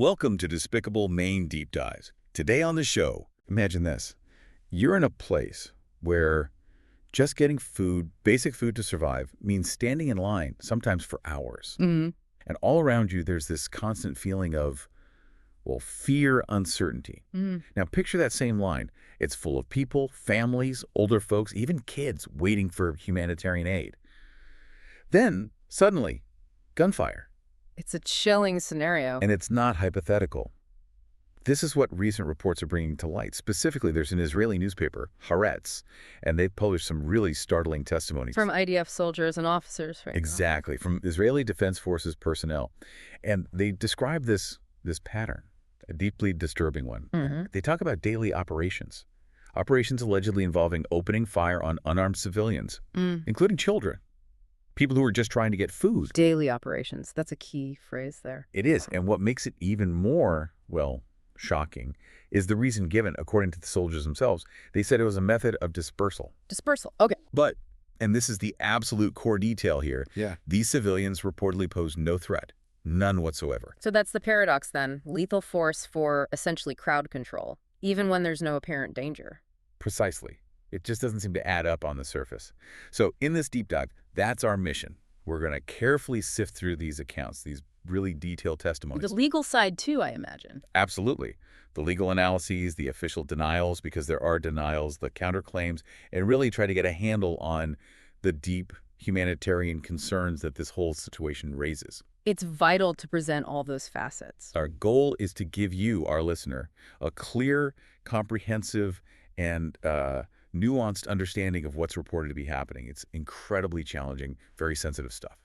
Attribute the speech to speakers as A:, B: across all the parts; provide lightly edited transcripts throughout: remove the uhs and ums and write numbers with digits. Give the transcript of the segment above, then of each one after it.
A: Welcome to Despicable Maine Deep Dives. Today on the show, imagine this. You're in a place where just getting food, basic food to survive, means standing in line, sometimes for hours.
B: Mhm.
A: And all around you, there's this constant feeling of, well, fear, uncertainty.
B: Mm.
A: Now, picture that same line. It's full of people, families, older folks, even kids waiting for humanitarian aid. Then, suddenly, gunfire.
B: It's a chilling scenario.
A: And it's not hypothetical. This is what recent reports are bringing to light. Specifically, there's an Israeli newspaper, Haaretz, and they've published some really startling testimonies.
B: From IDF soldiers and officers, right?
A: Exactly, from Israeli Defense Forces personnel. And they describe this pattern, a deeply disturbing one.
B: Mhm.
A: They talk about daily operations. Operations allegedly involving opening fire on unarmed civilians, including children. People who are just trying to get food.
B: Daily operations. That's a key phrase there.
A: It is. And what makes it even more, well, shocking is the reason given, according to the soldiers themselves. They said it was a method of dispersal.
B: Dispersal. Okay.
A: But, and this is the absolute core detail here,
C: Yeah.
A: these civilians reportedly posed no threat. None whatsoever.
B: So that's the paradox then. Lethal force for essentially crowd control, even when there's no apparent danger.
A: Precisely. It just doesn't seem to add up on the surface. So in this deep dive, that's our mission. We're going to carefully sift through these accounts, these really detailed testimonies.
B: The legal side too, I imagine.
A: Absolutely. The legal analyses, the official denials, because there are denials, the counterclaims, and really try to get a handle on the deep humanitarian concerns that this whole situation raises.
B: It's vital to present all those facets.
A: Our goal is to give you, our listener, a clear, comprehensive, and nuanced understanding of what's reported to be happening. It's incredibly challenging, very sensitive stuff.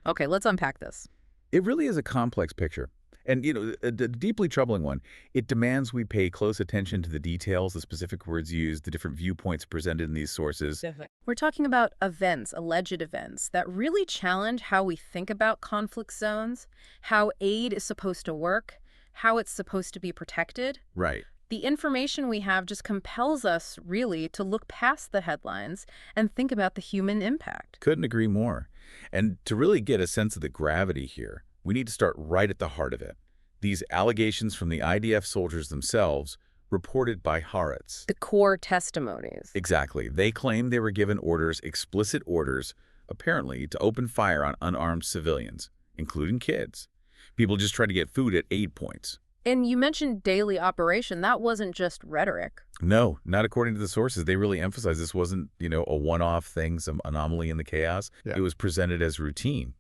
B: Okay, let's unpack this.
A: It really is a complex picture. And, a deeply troubling one. It demands we pay close attention to the details, the specific words used, the different viewpoints presented in these sources.
B: We're talking about events, alleged events, that really challenge how we think about conflict zones, how aid is supposed to work, how it's supposed to be protected.
A: Right.
B: The information we have just compels us, really, to look past the headlines and think about the human impact.
A: Couldn't agree more. And to really get a sense of the gravity here, we need to start right at the heart of it. These allegations from the IDF soldiers themselves, reported by Haaretz.
B: The core testimonies.
A: Exactly. They claim they were given orders, explicit orders, apparently, to open fire on unarmed civilians, including kids. People just trying to get food at aid points.
B: And you mentioned daily operation. That wasn't just rhetoric.
A: No, not according to the sources. They really emphasize this wasn't, a one-off thing, some anomaly in the chaos.
C: Yeah.
A: It was presented as routine,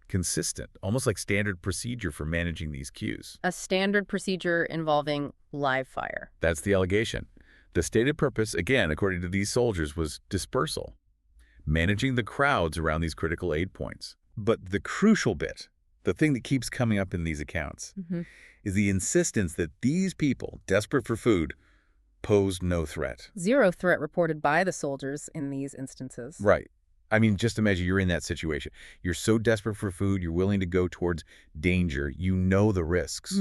A: consistent, almost like standard procedure for managing these queues.
B: A standard procedure involving live fire.
A: That's the allegation. The stated purpose, again, according to these soldiers, was dispersal, managing the crowds around these critical aid points. But the crucial bit, the thing that keeps coming up in these accounts, is the insistence that these people, desperate for food, posed no threat.
B: Zero threat reported by the soldiers in these instances.
A: Right. I mean, just imagine you're in that situation. You're so desperate for food, you're willing to go towards danger. You know the risks.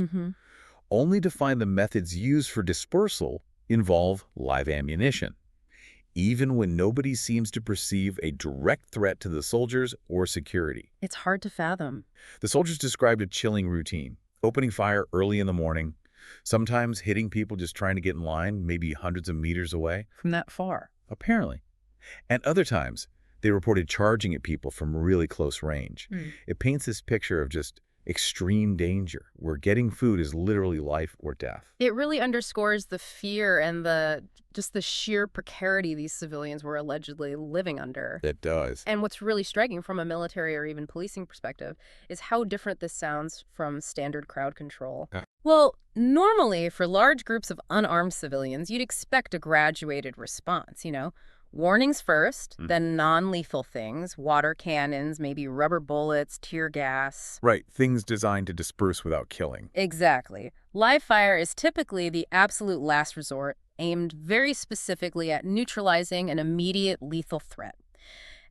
A: Only to find the methods used for dispersal involve live ammunition, even when nobody seems to perceive a direct threat to the soldiers or security.
B: It's hard to fathom.
A: The soldiers described a chilling routine, opening fire early in the morning, sometimes hitting people just trying to get in line, maybe hundreds of meters away.
B: From that far.
A: Apparently. And other times, they reported charging at people from really close range. It paints this picture of just extreme danger, where getting food is literally life or death.
B: It really underscores the fear and just the sheer precarity these civilians were allegedly living under.
A: It does.
B: And what's really striking from a military or even policing perspective is how different this sounds from standard crowd control. Well, normally for large groups of unarmed civilians, you'd expect a graduated response, Warnings first, then non-lethal things, water cannons, maybe rubber bullets, tear gas.
A: Right, things designed to disperse without killing.
B: Exactly. Live fire is typically the absolute last resort, aimed very specifically at neutralizing an immediate lethal threat.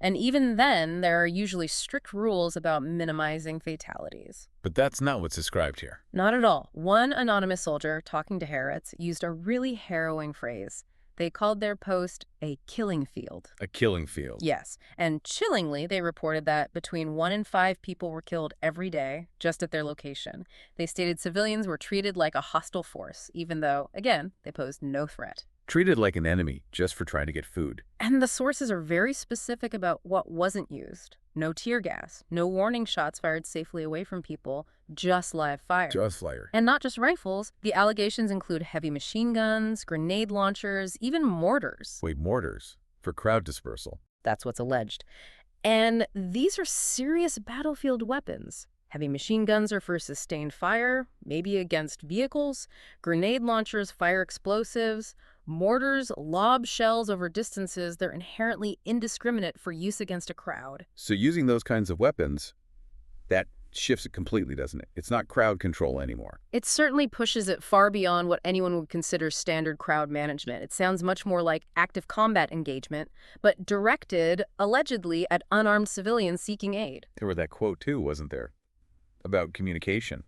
B: And even then, there are usually strict rules about minimizing fatalities.
A: But that's not what's described here.
B: Not at all. One anonymous soldier talking to Haaretz used a really harrowing phrase. They called their post a killing field.
A: A killing field.
B: Yes, and chillingly, they reported that between 1 and 5 people were killed every day just at their location. They stated civilians were treated like a hostile force, even though, again, they posed no threat.
A: Treated like an enemy just for trying to get food.
B: And the sources are very specific about what wasn't used. No tear gas, no warning shots fired safely away from people, just live fire.
A: Just fire.
B: And not just rifles. The allegations include heavy machine guns, grenade launchers, even mortars.
A: Wait, mortars? For crowd dispersal?
B: That's what's alleged. And these are serious battlefield weapons. Heavy machine guns are for sustained fire, maybe against vehicles. Grenade launchers fire explosives. Mortars lob shells over distances. They're inherently indiscriminate for use against a crowd.
A: So using those kinds of weapons, that shifts it completely, doesn't it? It's not crowd control anymore.
B: It certainly pushes it far beyond what anyone would consider standard crowd management. It sounds much more like active combat engagement, but directed, allegedly, at unarmed civilians seeking aid.
A: There was that quote, too, wasn't there? About communication.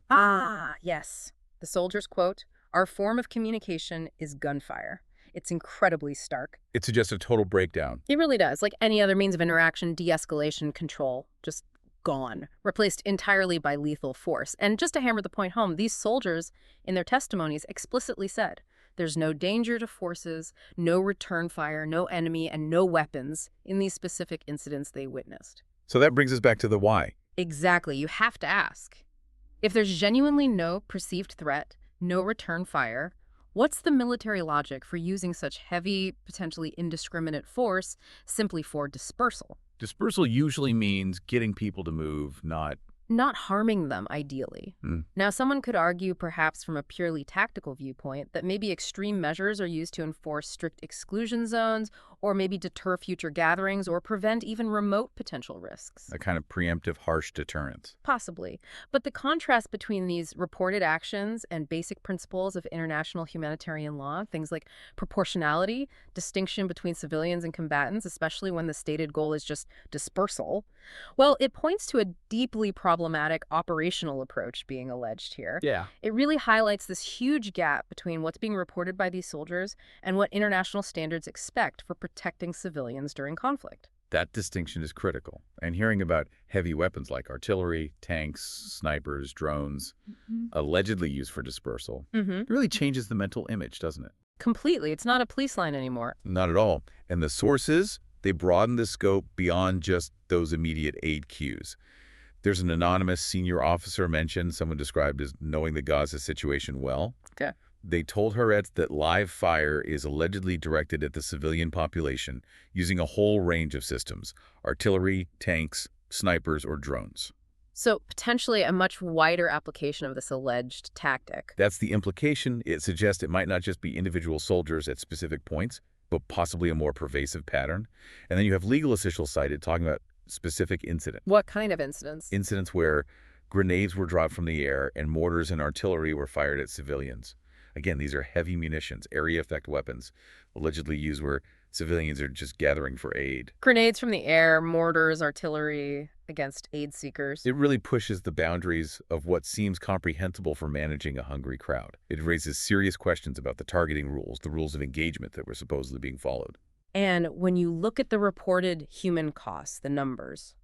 B: Yes. The soldiers quote, "Our form of communication is gunfire." It's incredibly stark.
A: It suggests a total breakdown.
B: It really does. Like any other means of interaction, de-escalation, control, just gone, replaced entirely by lethal force. And just to hammer the point home, these soldiers, in their testimonies, explicitly said, there's no danger to forces, no return fire, no enemy, and no weapons in these specific incidents they witnessed.
A: So that brings us back to the why.
B: Exactly. You have to ask. If there's genuinely no perceived threat, no return fire, what's the military logic for using such heavy, potentially indiscriminate force simply for dispersal?
A: Dispersal usually means getting people to move, not
B: harming them, ideally. Now, someone could argue, perhaps from a purely tactical viewpoint, that maybe extreme measures are used to enforce strict exclusion zones, or maybe deter future gatherings, or prevent even remote potential risks.
A: a kind of preemptive, harsh deterrence.
B: Possibly. But the contrast between these reported actions and basic principles of international humanitarian law, things like proportionality, distinction between civilians and combatants, especially when the stated goal is just dispersal, well, it points to a deeply problematic operational approach being alleged here.
A: Yeah.
B: It really highlights this huge gap between what's being reported by these soldiers and what international standards expect for protecting civilians during conflict.
A: That distinction is critical. And hearing about heavy weapons like artillery, tanks, snipers, drones, allegedly used for dispersal, it really changes the mental image, doesn't it?
B: Completely. It's not a police line anymore.
A: Not at all. And the sources, they broaden the scope beyond just those immediate aid cues. There's an anonymous senior officer mentioned, someone described as knowing the Gaza situation well.
B: Okay.
A: They told Haaretz that live fire is allegedly directed at the civilian population using a whole range of systems: artillery, tanks, snipers, or drones.
B: So potentially a much wider application of this alleged tactic.
A: That's the implication. It suggests it might not just be individual soldiers at specific points, but possibly a more pervasive pattern. And then you have legal officials cited talking about specific incidents.
B: What kind of incidents?
A: Incidents where grenades were dropped from the air and mortars and artillery were fired at civilians. Again, these are heavy munitions, area effect weapons, allegedly used where civilians are just gathering for aid.
B: Grenades from the air, mortars, artillery against aid seekers.
A: It really pushes the boundaries of what seems comprehensible for managing a hungry crowd. It raises serious questions about the targeting rules, the rules of engagement that were supposedly being followed.
B: And when you look at the reported human costs, the numbers,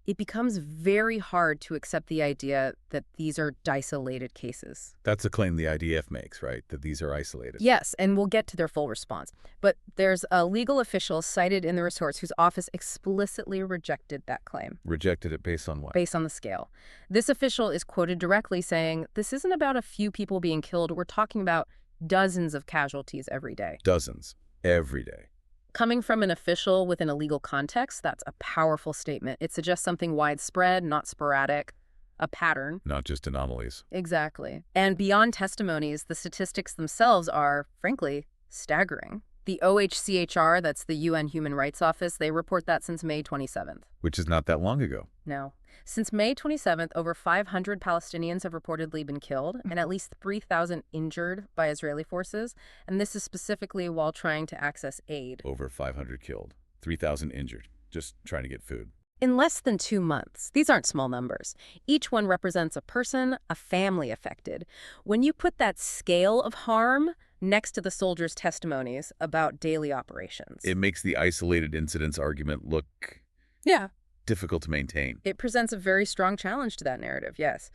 B: it becomes very hard to accept the idea that these are isolated cases.
A: That's a claim the IDF makes, right? That these are isolated.
B: Yes, and we'll get to their full response. But there's a legal official cited in the reports whose office explicitly rejected that claim.
A: Rejected it based on what?
B: Based on the scale. This official is quoted directly saying, this isn't about a few people being killed. We're talking about dozens of casualties every day.
A: Dozens. Every day.
B: Coming from an official within a legal context, that's a powerful statement. It suggests something widespread, not sporadic, a pattern.
A: Not just anomalies.
B: Exactly. And beyond testimonies, the statistics themselves are, frankly, staggering. The OHCHR, that's the UN Human Rights Office, they report that since May 27th.
A: Which is not that long ago.
B: No. Since May 27th, over 500 Palestinians have reportedly been killed and at least 3,000 injured by Israeli forces. And this is specifically while trying to access aid.
A: Over 500 killed, 3,000 injured, just trying to get food.
B: In less than 2 months. These aren't small numbers. Each one represents a person, a family affected. When you put that scale of harm, next to the soldiers' testimonies about daily operations.
A: It makes the isolated incidents argument look
B: Yeah.
A: difficult to maintain.
B: It presents a very strong challenge to that narrative, yes.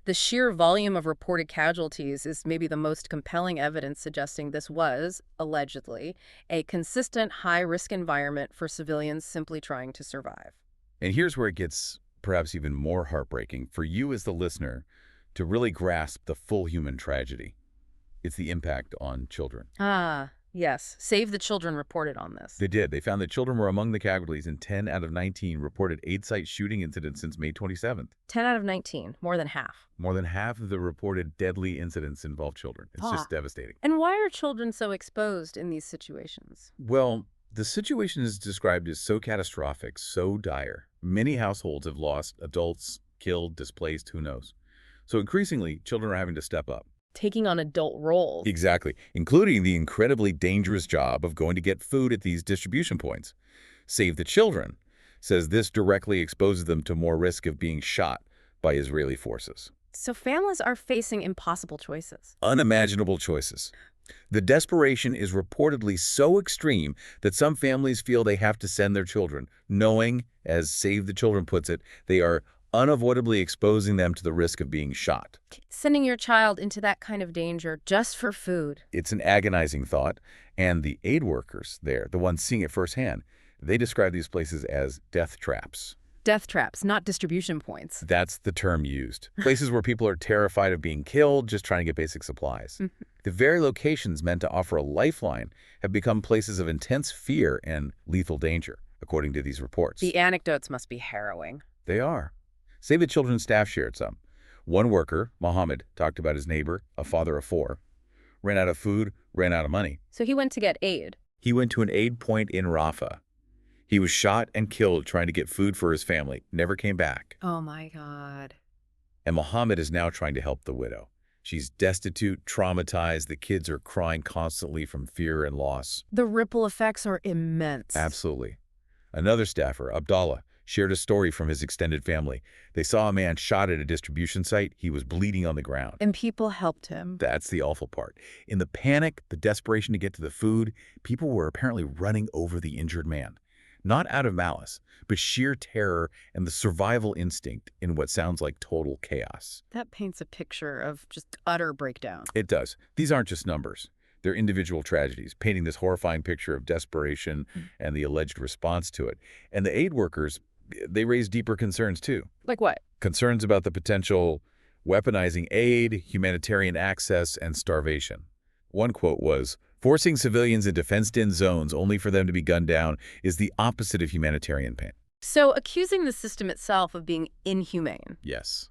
B: The sheer volume of reported casualties is maybe the most compelling evidence suggesting this was, allegedly, a consistent high-risk environment for civilians simply trying to survive.
A: And here's where it gets perhaps even more heartbreaking for you as the listener to really grasp the full human tragedy. It's the impact on children.
B: Ah, yes. Save the Children reported on this.
A: They did. They found that children were among the casualties in 10 out of 19 reported aid site shooting incidents since May 27th.
B: 10 out of 19, more than half.
A: More than half of the reported deadly incidents involve children. It's just devastating.
B: And why are children so exposed in these situations?
A: Well, the situation is described as so catastrophic, so dire. Many households have lost adults, killed, displaced, who knows. So increasingly, children are having to step up.
B: Taking on adult roles.
A: Exactly, including the incredibly dangerous job of going to get food at these distribution points. Save the Children says this directly exposes them to more risk of being shot by Israeli forces.
B: So families are facing impossible choices.
A: Unimaginable choices. The desperation is reportedly so extreme that some families feel they have to send their children, knowing, as Save the Children puts it, they are unavoidably exposing them to the risk of being shot.
B: Sending your child into that kind of danger just for food.
A: It's an agonizing thought, and the aid workers there, the ones seeing it firsthand, they describe these places as death traps.
B: Death traps, not distribution points.
A: That's the term used. Places where people are terrified of being killed, just trying to get basic supplies. The very locations meant to offer a lifeline have become places of intense fear and lethal danger, according to these reports.
B: The anecdotes must be harrowing.
A: They are. Save the Children staff shared some. One worker, Mohammed, talked about his neighbor, a father of 4, ran out of food, ran out of money.
B: So he went to get aid.
A: He went to an aid point in Rafah. He was shot and killed trying to get food for his family, never came back.
B: Oh my God.
A: And Mohammed is now trying to help the widow. She's destitute, traumatized. The kids are crying constantly from fear and loss.
B: The ripple effects are immense.
A: Absolutely. Another staffer, Abdallah, shared a story from his extended family. They saw a man shot at a distribution site. He was bleeding on the ground.
B: And people helped him.
A: That's the awful part. In the panic, the desperation to get to the food, people were apparently running over the injured man. Not out of malice, but sheer terror and the survival instinct in what sounds like total chaos.
B: That paints a picture of just utter breakdown.
A: It does. These aren't just numbers. They're individual tragedies, painting this horrifying picture of desperation and the alleged response to it. And the aid workers, they raise deeper concerns too.
B: Like what?
A: Concerns about the potential weaponizing aid, humanitarian access, and starvation. One quote was, "Forcing civilians into fenced-in zones only for them to be gunned down is the opposite of humanitarian pain."
B: So accusing the system itself of being inhumane.
A: Yes.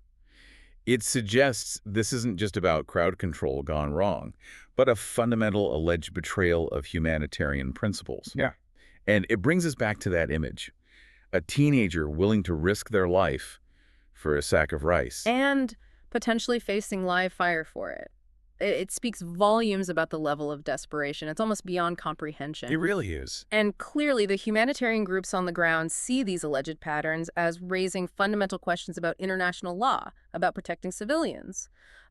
A: It suggests this isn't just about crowd control gone wrong, but a fundamental alleged betrayal of humanitarian principles.
C: Yeah.
A: And it brings us back to that image. A teenager willing to risk their life for a sack of rice.
B: And potentially facing live fire for it. It speaks volumes about the level of desperation. It's almost beyond comprehension.
A: It really is.
B: And clearly, the humanitarian groups on the ground see these alleged patterns as raising fundamental questions about international law, about protecting civilians.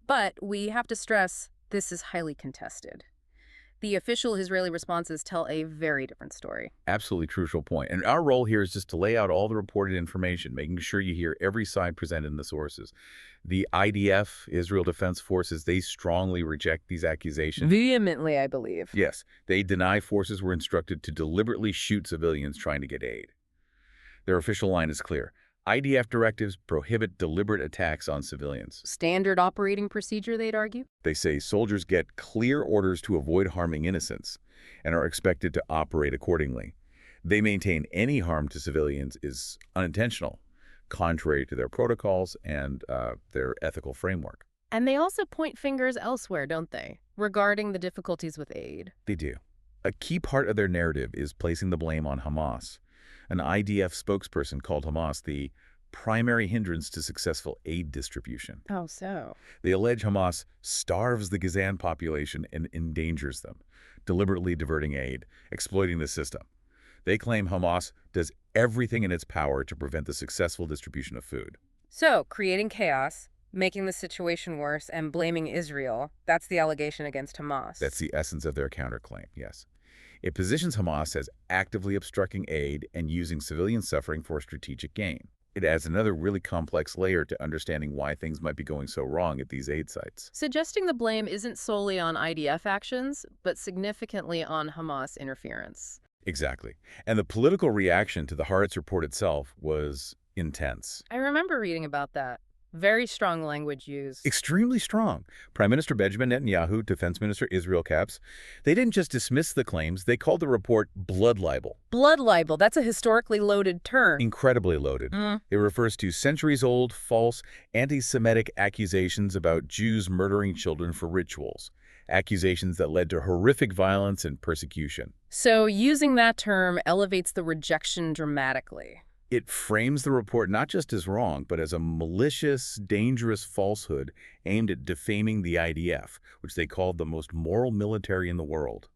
B: But we have to stress this is highly contested. The official Israeli responses tell a very different story.
A: Absolutely crucial point. And our role here is just to lay out all the reported information, making sure you hear every side presented in the sources. The IDF, Israel Defense Forces, they strongly reject these accusations.
B: Vehemently, I believe.
A: Yes, they deny forces were instructed to deliberately shoot civilians trying to get aid. Their official line is clear. IDF directives prohibit deliberate attacks on civilians.
B: Standard operating procedure, they'd argue?
A: They say soldiers get clear orders to avoid harming innocents and are expected to operate accordingly. They maintain any harm to civilians is unintentional, contrary to their protocols and their ethical framework.
B: And they also point fingers elsewhere, don't they, regarding the difficulties with aid?
A: They do. A key part of their narrative is placing the blame on Hamas. An IDF spokesperson called Hamas the primary hindrance to successful aid distribution.
B: Oh, so?
A: They allege Hamas starves the Gazan population and endangers them, deliberately diverting aid, exploiting the system. They claim Hamas does everything in its power to prevent the successful distribution of food.
B: So, creating chaos, making the situation worse and blaming Israel. That's the allegation against Hamas.
A: That's the essence of their counterclaim, yes. It positions Hamas as actively obstructing aid and using civilian suffering for strategic gain. It adds another really complex layer to understanding why things might be going so wrong at these aid sites.
B: Suggesting the blame isn't solely on IDF actions, but significantly on Hamas interference.
A: Exactly. And the political reaction to the Haaretz report itself was intense.
B: I remember reading about that. Very strong language used.
A: Extremely strong. Prime Minister Benjamin Netanyahu, Defense Minister Israel Katz, they didn't just dismiss the claims, they called the report blood libel.
B: Blood libel, that's a historically loaded term.
A: Incredibly loaded. It refers to centuries-old, false, anti-Semitic accusations about Jews murdering children for rituals. Accusations that led to horrific violence and persecution.
B: So using that term elevates the rejection dramatically.
A: It frames the report not just as wrong, but as a malicious, dangerous falsehood aimed at defaming the IDF, which they called the most moral military in the world.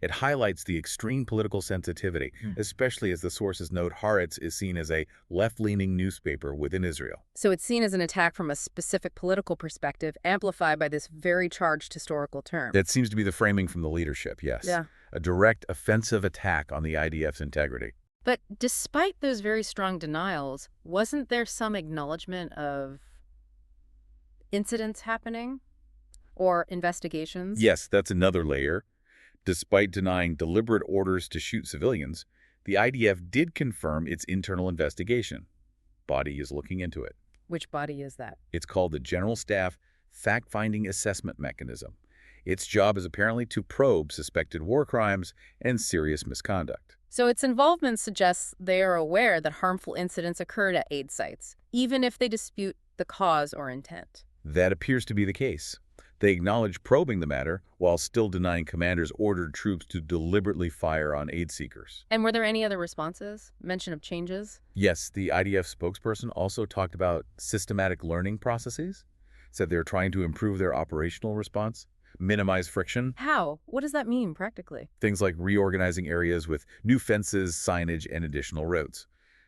A: It highlights the extreme political sensitivity, especially as the sources note Haaretz is seen as a left-leaning newspaper within Israel.
B: So it's seen as an attack from a specific political perspective, amplified by this very charged historical term.
A: That seems to be the framing from the leadership, yes.
B: Yeah.
A: A direct offensive attack on the IDF's integrity.
B: But despite those very strong denials, wasn't there some acknowledgement of incidents happening or investigations?
A: Yes, that's another layer. Despite denying deliberate orders to shoot civilians, the IDF did confirm its internal investigation. Body is looking into it.
B: Which body is that?
A: It's called the General Staff Fact-Finding Assessment Mechanism. Its job is apparently to probe suspected war crimes and serious misconduct.
B: So its involvement suggests they are aware that harmful incidents occurred at aid sites, even if they dispute the cause or intent.
A: That appears to be the case. They acknowledge probing the matter while still denying commanders ordered troops to deliberately fire on aid seekers.
B: And were there any other responses? Mention of changes?
A: Yes, the IDF spokesperson also talked about systematic learning processes, said they're trying to improve their operational response, minimize friction.
B: How? What does that mean practically?
A: Things like reorganizing areas with new fences, signage, and additional roads.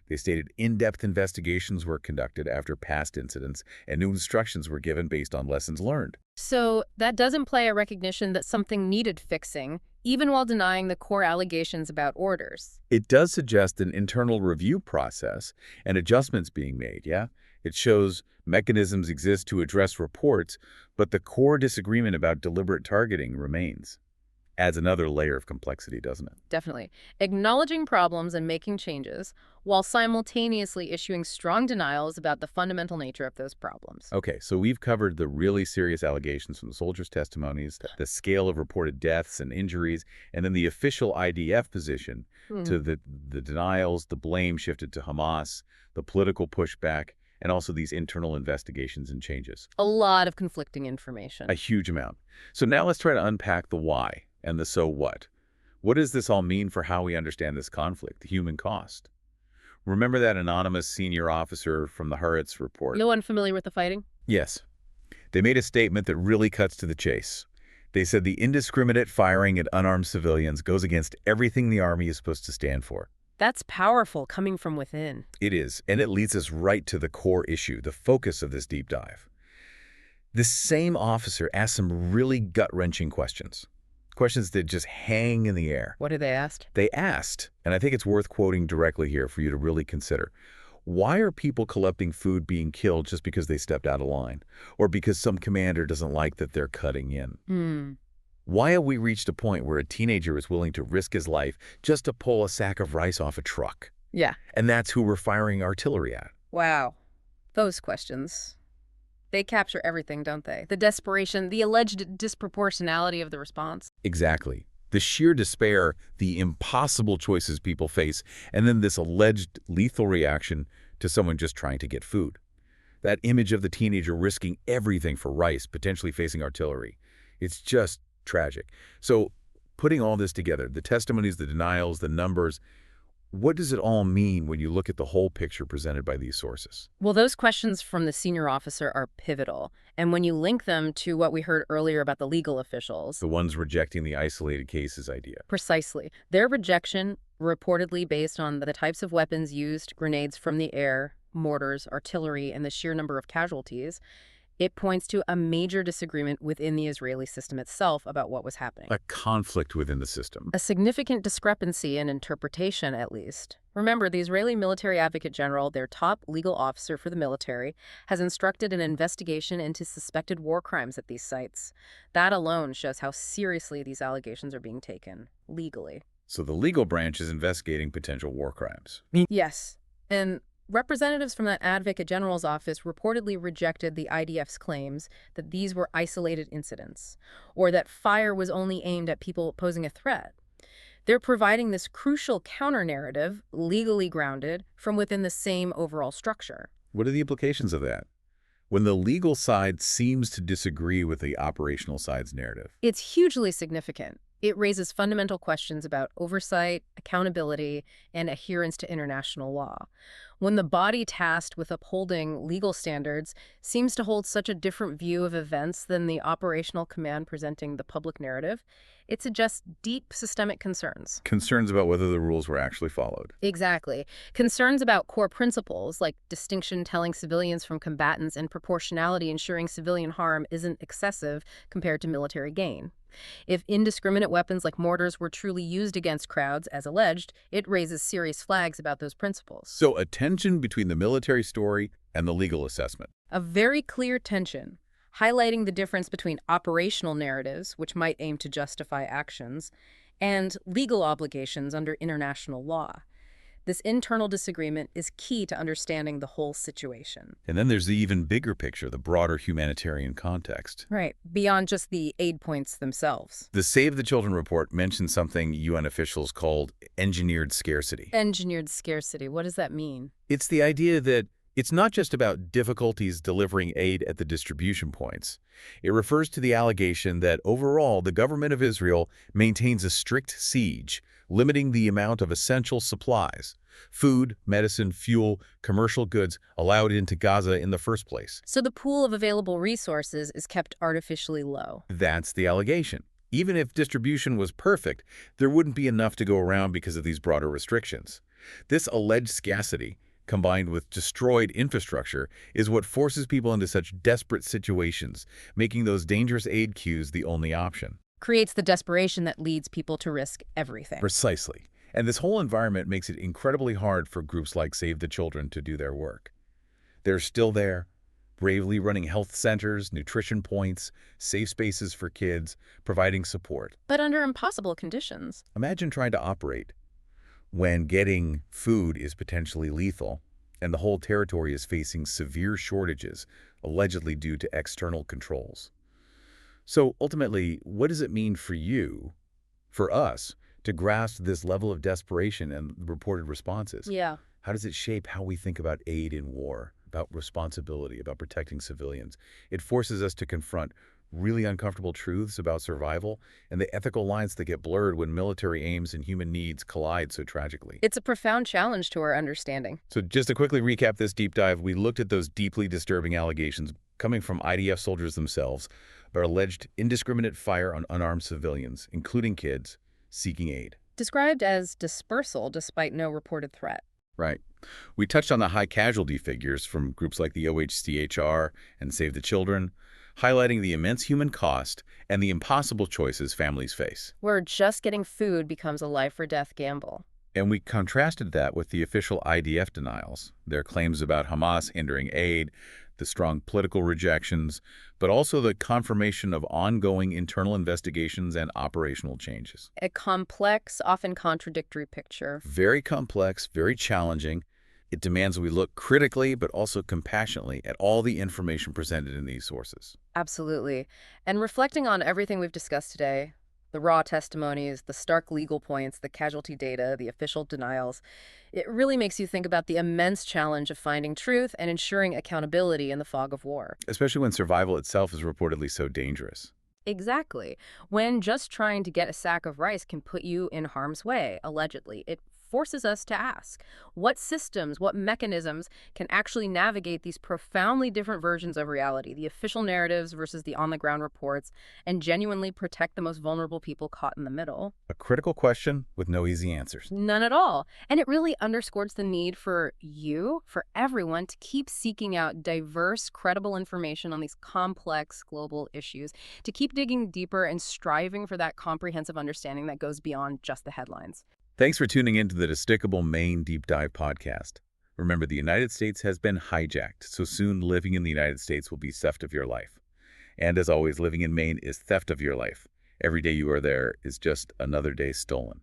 A: They stated in-depth investigations were conducted after past incidents, and new instructions were given based on lessons learned.
B: So that does imply a recognition that something needed fixing, even while denying the core allegations about orders.
A: It does suggest an internal review process and adjustments being made, yeah? It shows mechanisms exist to address reports, but the core disagreement about deliberate targeting remains. Adds another layer of complexity, doesn't it?
B: Definitely. Acknowledging problems and making changes, while simultaneously issuing strong denials about the fundamental nature of those problems.
A: Okay, so we've covered the really serious allegations from the soldiers' testimonies, the scale of reported deaths and injuries, and then the official IDF position to the denials, the blame shifted to Hamas, the political pushback, and also these internal investigations and changes.
B: A lot of conflicting information.
A: A huge amount. So now let's try to unpack the why and the so what. What does this all mean for how we understand this conflict, the human cost? Remember that anonymous senior officer from the Haaretz report?
B: No one familiar with the fighting?
A: Yes. They made a statement that really cuts to the chase. They said the indiscriminate firing at unarmed civilians goes against everything the Army is supposed to stand for.
B: That's powerful coming from within.
A: It is, and it leads us right to the core issue, the focus of this deep dive. This same officer asked some really gut-wrenching questions. Questions that just hang in the air.
B: What did they ask?
A: They asked, and I think it's worth quoting directly here for you to really consider, why are people collecting food being killed just because they stepped out of line? Or because some commander doesn't like that they're cutting in? Why have we reached a point where a teenager is willing to risk his life just to pull a sack of rice off a truck?
B: Yeah.
A: And that's who we're firing artillery at.
B: Wow. Those questions. They capture everything, don't they? The desperation, the alleged disproportionality of the response.
A: Exactly. The sheer despair, the impossible choices people face, and then this alleged lethal reaction to someone just trying to get food. That image of the teenager risking everything for rice, potentially facing artillery. It's just tragic. So putting all this together, the testimonies, the denials, the numbers, what does it all mean when you look at the whole picture presented by these sources?
B: Well, those questions from the senior officer are pivotal. And when you link them to what we heard earlier about the legal officials...
A: The ones rejecting the isolated cases idea.
B: Precisely. Their rejection, reportedly based on the types of weapons used, grenades from the air, mortars, artillery, and the sheer number of casualties, It points to a major disagreement within the Israeli system itself about what was happening.
A: A conflict within the system.
B: A significant discrepancy in interpretation, at least. Remember, the Israeli military advocate general, their top legal officer for the military, has instructed an investigation into suspected war crimes at these sites. That alone shows how seriously these allegations are being taken, legally.
A: So the legal branch is investigating potential war crimes.
B: Yes. And representatives from that advocate general's office reportedly rejected the IDF's claims that these were isolated incidents, or that fire was only aimed at people posing a threat. They're providing this crucial counter-narrative, legally grounded, from within the same overall structure.
A: What are the implications of that? When the legal side seems to disagree with the operational side's narrative.
B: It's hugely significant. It raises fundamental questions about oversight, accountability, and adherence to international law. When the body tasked with upholding legal standards seems to hold such a different view of events than the operational command presenting the public narrative, it suggests deep systemic concerns.
A: Concerns about whether the rules were actually followed.
B: Exactly. Concerns about core principles like distinction telling civilians from combatants and proportionality ensuring civilian harm isn't excessive compared to military gain. If indiscriminate weapons like mortars were truly used against crowds, as alleged, it raises serious flags about those principles.
A: So a tension between the military story and the legal assessment.
B: A very clear tension, highlighting the difference between operational narratives, which might aim to justify actions, and legal obligations under international law. This internal disagreement is key to understanding the whole situation.
A: And then there's the even bigger picture, the broader humanitarian context.
B: Right, beyond just the aid points themselves.
A: The Save the Children report mentions something UN officials called engineered scarcity.
B: Engineered scarcity, what does that mean?
A: It's the idea that it's not just about difficulties delivering aid at the distribution points. It refers to the allegation that overall the government of Israel maintains a strict siege, limiting the amount of essential supplies, food, medicine, fuel, commercial goods allowed into Gaza in the first place.
B: So the pool of available resources is kept artificially low.
A: That's the allegation. Even if distribution was perfect, there wouldn't be enough to go around because of these broader restrictions. This alleged scarcity, combined with destroyed infrastructure, is what forces people into such desperate situations, making those dangerous aid queues the only option.
B: Creates the desperation that leads people to risk everything.
A: Precisely. And this whole environment makes it incredibly hard for groups like Save the Children to do their work. They're still there, bravely running health centers, nutrition points, safe spaces for kids, providing support.
B: But under impossible conditions.
A: Imagine trying to operate when getting food is potentially lethal and the whole territory is facing severe shortages, allegedly due to external controls. So ultimately, what does it mean for you, for us, to grasp this level of desperation and reported responses?
B: Yeah.
A: How does it shape how we think about aid in war, about responsibility, about protecting civilians? It forces us to confront really uncomfortable truths about survival and the ethical lines that get blurred when military aims and human needs collide so tragically.
B: It's a profound challenge to our understanding.
A: So just to quickly recap this deep dive, we looked at those deeply disturbing allegations coming from IDF soldiers themselves about alleged indiscriminate fire on unarmed civilians, including kids, seeking aid.
B: Described as dispersal despite no reported threat.
A: Right. We touched on the high casualty figures from groups like the OHCHR and Save the Children, highlighting the immense human cost and the impossible choices families face.
B: Where just getting food becomes a life-or-death gamble.
A: And we contrasted that with the official IDF denials, their claims about Hamas hindering aid, the strong political rejections, but also the confirmation of ongoing internal investigations and operational changes.
B: A complex, often contradictory picture.
A: Very complex, very challenging. It demands we look critically but also compassionately at all the information presented in these sources.
B: Absolutely. And reflecting on everything we've discussed today, the raw testimonies, the stark legal points, the casualty data, the official denials, it really makes you think about the immense challenge of finding truth and ensuring accountability in the fog of war.
A: Especially when survival itself is reportedly so dangerous.
B: Exactly. When just trying to get a sack of rice can put you in harm's way, allegedly, it forces us to ask, what systems, what mechanisms can actually navigate these profoundly different versions of reality, the official narratives versus the on-the-ground reports, and genuinely protect the most vulnerable people caught in the middle?
A: A critical question with no easy answers.
B: None at all. And it really underscores the need for for everyone, to keep seeking out diverse, credible information on these complex global issues, to keep digging deeper and striving for that comprehensive understanding that goes beyond just the headlines.
A: Thanks for tuning in to the Despicable Maine Deep Dive podcast. Remember, the United States has been hijacked, so soon living in the United States will be theft of your life. And as always, living in Maine is theft of your life. Every day you are there is just another day stolen.